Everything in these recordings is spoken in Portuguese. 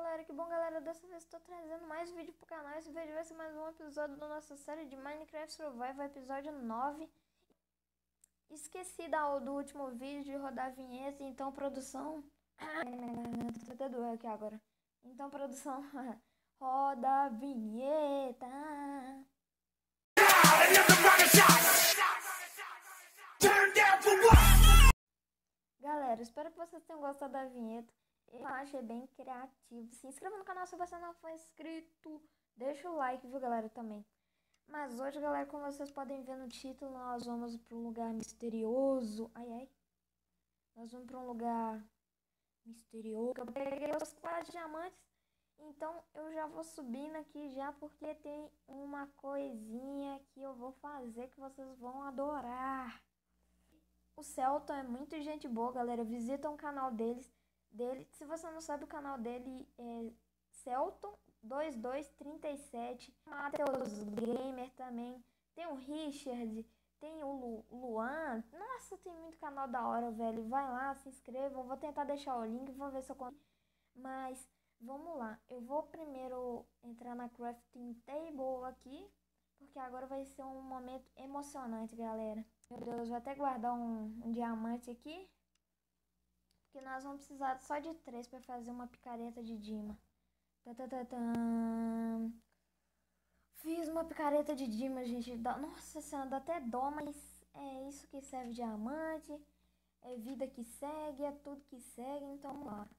galera, que bom galera, dessa vez estou trazendo mais vídeo pro canal. Esse vídeo vai ser mais um episódio da nossa série de Minecraft Survival, episódio 9. Esqueci do último vídeo de rodar a vinheta, então produção... Tô até doendo aqui agora. Então produção, roda a vinheta. Galera, espero que vocês tenham gostado da vinheta. Eu achei bem criativo. Se inscreva no canal se você não for inscrito. Deixa o like, viu, galera, também. Mas hoje, galera, como vocês podem ver no título, nós vamos para um lugar misterioso. Ai, ai. Nós vamos para um lugar misterioso. Eu peguei os 4 diamantes. Então, eu já vou subindo aqui já, porque tem uma coisinha que eu vou fazer que vocês vão adorar. O Celton é muito gente boa, galera. Visita o canal dele. Se você não sabe, o canal dele é Celton2237. Matheus Gamer também. Tem o Richard. Tem o Luan. Nossa, tem muito canal da hora, velho. Vai lá, se inscreva. Eu vou tentar deixar o link. Vou ver se eu consigo. Mas vamos lá. Eu vou primeiro entrar na crafting table aqui, porque agora vai ser um momento emocionante, galera. Meu Deus, vou até guardar um diamante aqui, porque nós vamos precisar só de 3 para fazer uma picareta de Dima. Fiz uma picareta de Dima, gente. Nossa senhora, dá até dó, mas é isso que serve diamante. É vida que segue, é tudo que segue, então vamos lá.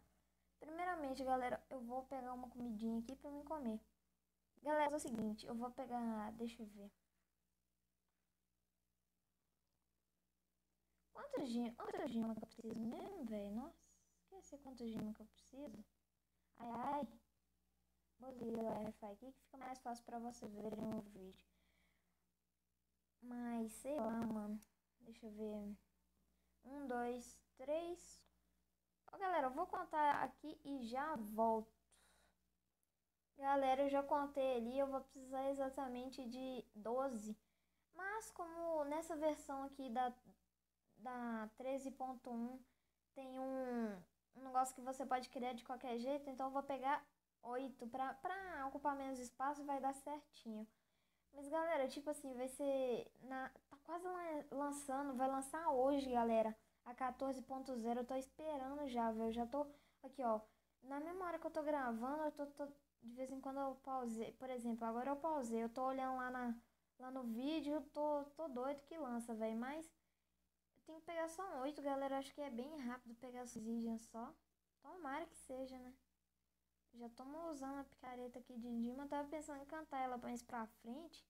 Primeiramente, galera, eu vou pegar uma comidinha aqui para me comer. Galera, é o seguinte, eu vou pegar... Deixa eu ver. Quantos gemas que eu preciso mesmo, velho? Nossa, esqueci quantos gemas que eu preciso. Ai, ai. Vou ligar o Wi-Fi aqui que fica mais fácil pra vocês verem o vídeo. Mas, sei lá, mano. Deixa eu ver. 1, 2, 3. Ó, galera, eu vou contar aqui e já volto. Galera, eu já contei ali. Eu vou precisar exatamente de 12. Mas, como nessa versão aqui da 13.1 tem um negócio que você pode criar de qualquer jeito, então eu vou pegar 8 pra ocupar menos espaço e vai dar certinho. Mas galera, tipo assim, vai ser tá quase lançando, vai lançar hoje, galera, a 14.0. Eu tô esperando já, velho. Eu já tô aqui, ó, na mesma hora que eu tô gravando, eu tô de vez em quando eu pausei. Por exemplo, agora eu pausei, eu tô olhando lá no vídeo, tô doido que lança, velho. Mas tem que pegar só 8, galera. Acho que é bem rápido pegar as obsidian só. Tomara que seja, né? Já estamos usando a picareta aqui de Dima. Tava pensando em cantar ela mais pra frente,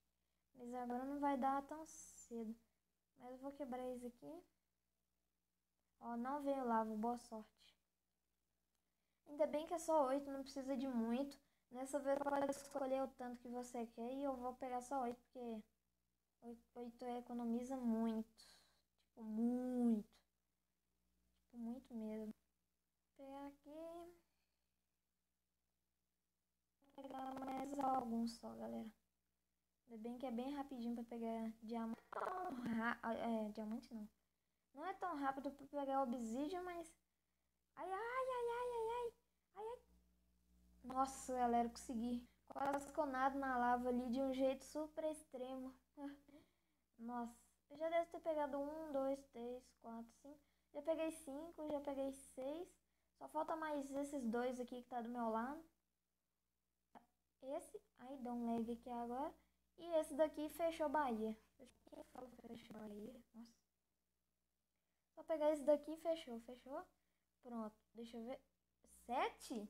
mas agora não vai dar tão cedo. Mas eu vou quebrar isso aqui. Ó, não veio lava. Boa sorte. Ainda bem que é só 8, não precisa de muito. Nessa vez pode escolher o tanto que você quer e eu vou pegar só 8, porque 8 economiza muito. Tipo, muito. Tipo, muito mesmo. Vou pegar aqui. Vou pegar mais alguns só, galera. Ainda bem que é bem rapidinho pra pegar diamante. Diamante não. Não é tão rápido pra pegar obsidian, mas... Ai, ai, ai, ai, ai, ai. Ai, ai. Nossa, galera, consegui. Quase que eu nado na lava ali de um jeito super extremo. Nossa. Eu já devo ter pegado 1, 2, 3, 4, 5. Já peguei 5, já peguei 6. Só falta mais esses 2 aqui que tá do meu lado. Esse. Aí dá um lag aqui agora. E esse daqui fechou Bahia. Quem falou que fechou Bahia? Nossa. Só pegar esse daqui e fechou. Fechou? Pronto. Deixa eu ver. 7?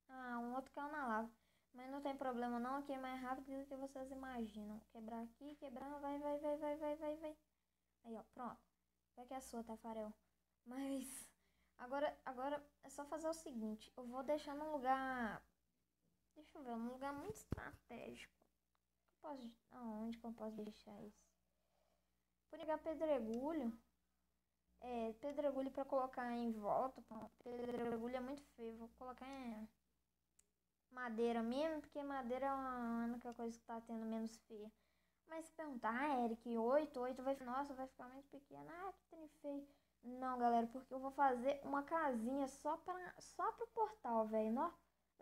Ah, um outro caiu na lava. Mas não tem problema não. Aqui é mais rápido do que vocês imaginam. Quebrar aqui, quebrar. Vai, vai, vai, vai, vai, vai, vai. Aí, ó. Pronto. Vai que é a sua, Tafarel. Mas... Agora é só fazer o seguinte. Eu vou deixar num lugar... Deixa eu ver. Um lugar muito estratégico. Aonde que eu posso deixar isso? Vou pegar pedregulho. Pedregulho pra colocar em volta. Pedregulho é muito feio. Vou colocar em madeira mesmo, porque madeira é a única coisa que tá tendo menos feia. Mas se perguntar, Eric, 8 vai... Nossa, vai ficar muito pequeno. Ah, que trem feio. Não, galera, porque eu vou fazer uma casinha só pro portal, velho.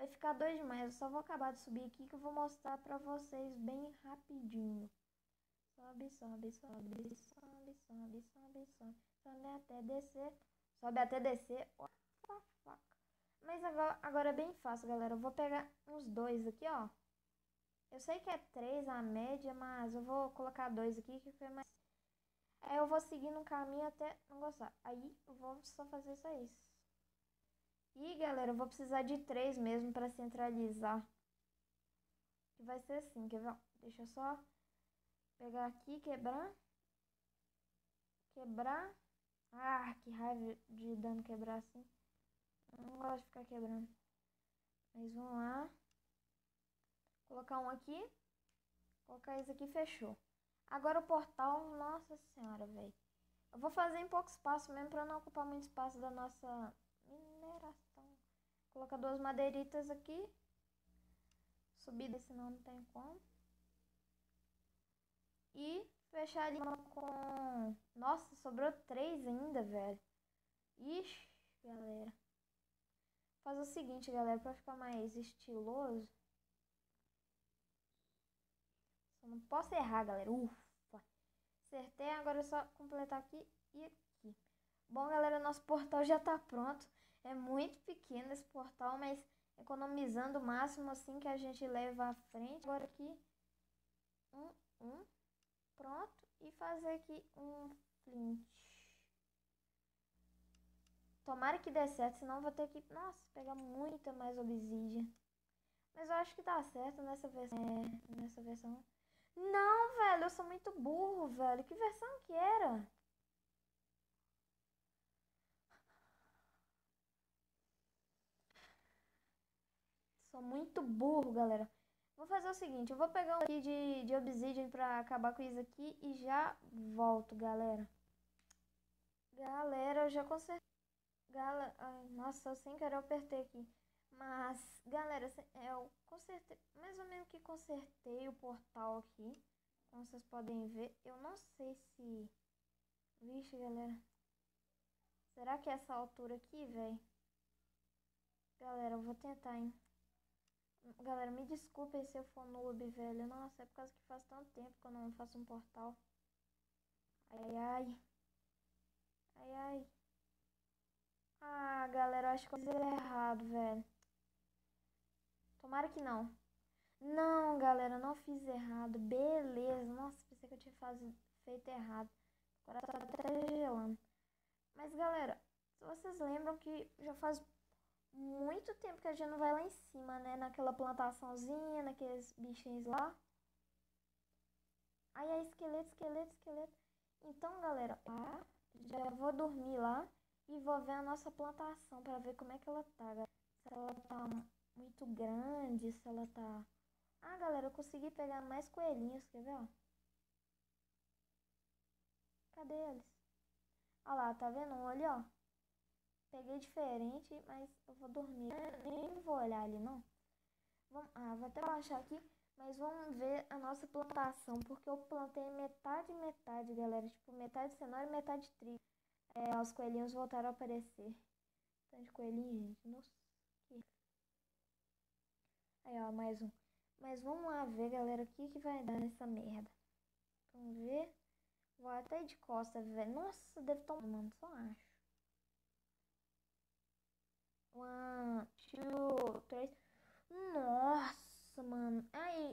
vai ficar doido demais. Eu só vou acabar de subir aqui que eu vou mostrar pra vocês bem rapidinho. Sobe, sobe, sobe, sobe, sobe, sobe, sobe. Sobe até descer. Sobe até descer. What the fuck? Mas agora é bem fácil, galera. Eu vou pegar uns dois aqui, ó. Eu sei que é 3 a média, mas eu vou colocar 2 aqui que foi mais. Aí eu vou seguir no caminho até não gostar. Aí eu vou só fazer só isso. E galera, eu vou precisar de 3 mesmo para centralizar. Que vai ser assim, quer ver? Deixa eu só pegar aqui, quebrar. Quebrar. Ah, que raiva de dano quebrar assim. Eu não gosto de ficar quebrando. Mas vamos lá. Colocar um aqui. Colocar isso aqui, fechou. Agora o portal, nossa senhora, velho. Eu vou fazer em pouco espaço mesmo para não ocupar muito espaço da nossa mineração. Colocar 2 madeiritas aqui. Subida, senão não tem como. E fechar ali com... Nossa, sobrou 3 ainda, velho. Ixi, galera. Fazer o seguinte, galera, para ficar mais estiloso. Só não posso errar, galera. Ufa. Acertei, agora é só completar aqui e aqui. Bom, galera, nosso portal já tá pronto. É muito pequeno esse portal, mas economizando o máximo assim que a gente leva à frente. Agora aqui, pronto. E fazer aqui um flint. Tomara que dê certo, senão eu vou ter que, nossa, pegar muita mais obsidian. Mas eu acho que dá certo nessa versão. Nessa versão. Não, velho, eu sou muito burro, velho. Que versão que era? Sou muito burro, galera. Vou fazer o seguinte, eu vou pegar um aqui de obsidian pra acabar com isso aqui e já volto, galera. Galera, eu já consertei. Ai, nossa, eu sem querer eu apertei aqui. Mas, galera, eu consertei, mais ou menos que consertei o portal aqui. Como vocês podem ver, eu não sei se... Vixe, galera. Será que é essa altura aqui, velho? Galera, eu vou tentar, hein. Galera, me desculpem se eu for noob, velho. Nossa, é por causa que faz tanto tempo que eu não faço um portal. Ai, ai. Ai, ai. Ah, galera, eu acho que eu fiz errado, velho. Tomara que não. Não, galera, não fiz errado. Beleza. Nossa, pensei que eu tinha feito errado. Agora tá até gelando. Mas, galera, se vocês lembram que já faz muito tempo que a gente não vai lá em cima, né? Naquela plantaçãozinha, naqueles bichinhos lá. Ai, ai, esqueleto, esqueleto, esqueleto. Então, galera, já vou dormir lá e vou ver a nossa plantação para ver como é que ela tá, galera. Se ela tá muito grande, se ela tá... Ah, galera, eu consegui pegar mais coelhinhos, quer ver, ó? Cadê eles? Olha lá, tá vendo um ali, ó? Peguei diferente, mas eu vou dormir. Nem vou olhar ali, não. Vou até baixar aqui. Mas vamos ver a nossa plantação, porque eu plantei metade, metade, galera. Tipo, metade cenoura e metade trigo. Os coelhinhos voltaram a aparecer. Tanto coelhinho, gente. Nossa. Aí, ó, mais um. Mas vamos lá ver, galera, o que que vai dar nessa merda. Vamos ver. Vou até de costa, velho. Nossa, deve estar... Mano, só acho. 1, 2, 3. Nossa, mano.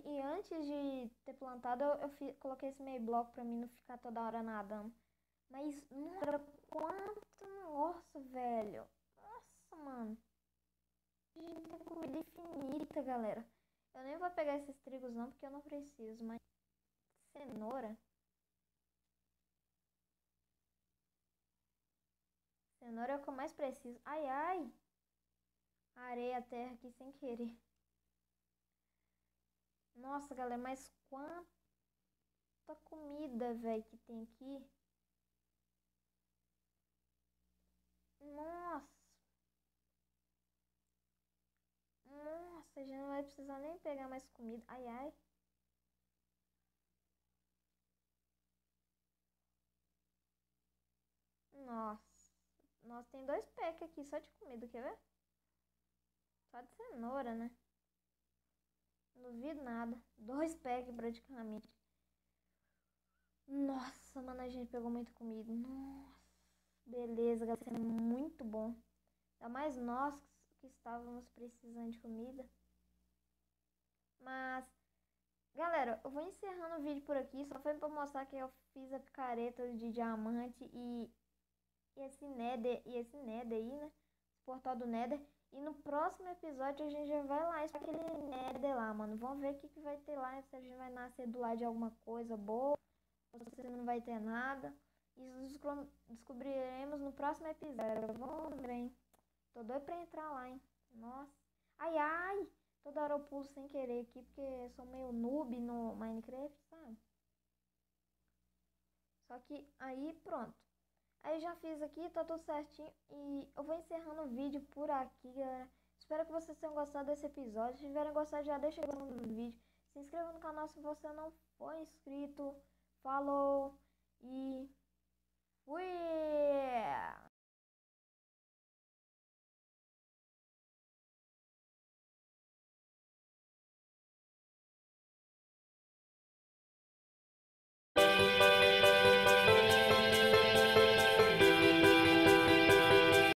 E antes de ter plantado, eu coloquei esse meio bloco pra mim não ficar toda hora nadando. Mas, nossa, quanto negócio, velho. Nossa, mano. A gente tem comida infinita, galera. Eu nem vou pegar esses trigos não, porque eu não preciso. Mas, cenoura. Cenoura é o que eu mais preciso. Ai, ai. Areia, terra aqui sem querer. Nossa, galera, mas quanta comida, velho, que tem aqui. Nossa. Nossa, a gente não vai precisar nem pegar mais comida. Ai, ai. Nossa. Nossa, tem 2 packs aqui só de comida, quer ver? Só de cenoura, né? Não duvido nada. 2 packs praticamente. Nossa, mano, a gente pegou muita comida. Nossa, beleza, galera. Isso é muito bom. Ainda mais nós que estávamos precisando de comida. Mas, galera, eu vou encerrando o vídeo por aqui. Só foi pra mostrar que eu fiz a picareta de diamante e esse Nether aí, né? Esse portal do Nether. E no próximo episódio a gente já vai lá explorar aquele Nether lá, mano. Vamos ver o que vai ter lá. Se a gente vai nascer do lado de alguma coisa boa. Ou se não vai ter nada. Isso descobriremos no próximo episódio. Vamos ver, hein? Tô doido pra entrar lá, hein? Nossa. Ai, ai! Toda hora eu pulo sem querer aqui, porque eu sou meio noob no Minecraft, sabe? Só que aí, pronto. Aí já fiz aqui, tá tudo certinho. E eu vou encerrando o vídeo por aqui, galera. Espero que vocês tenham gostado desse episódio. Se tiverem gostado, já deixa o like no vídeo. Se inscreva no canal se você não for inscrito. Falou e fui!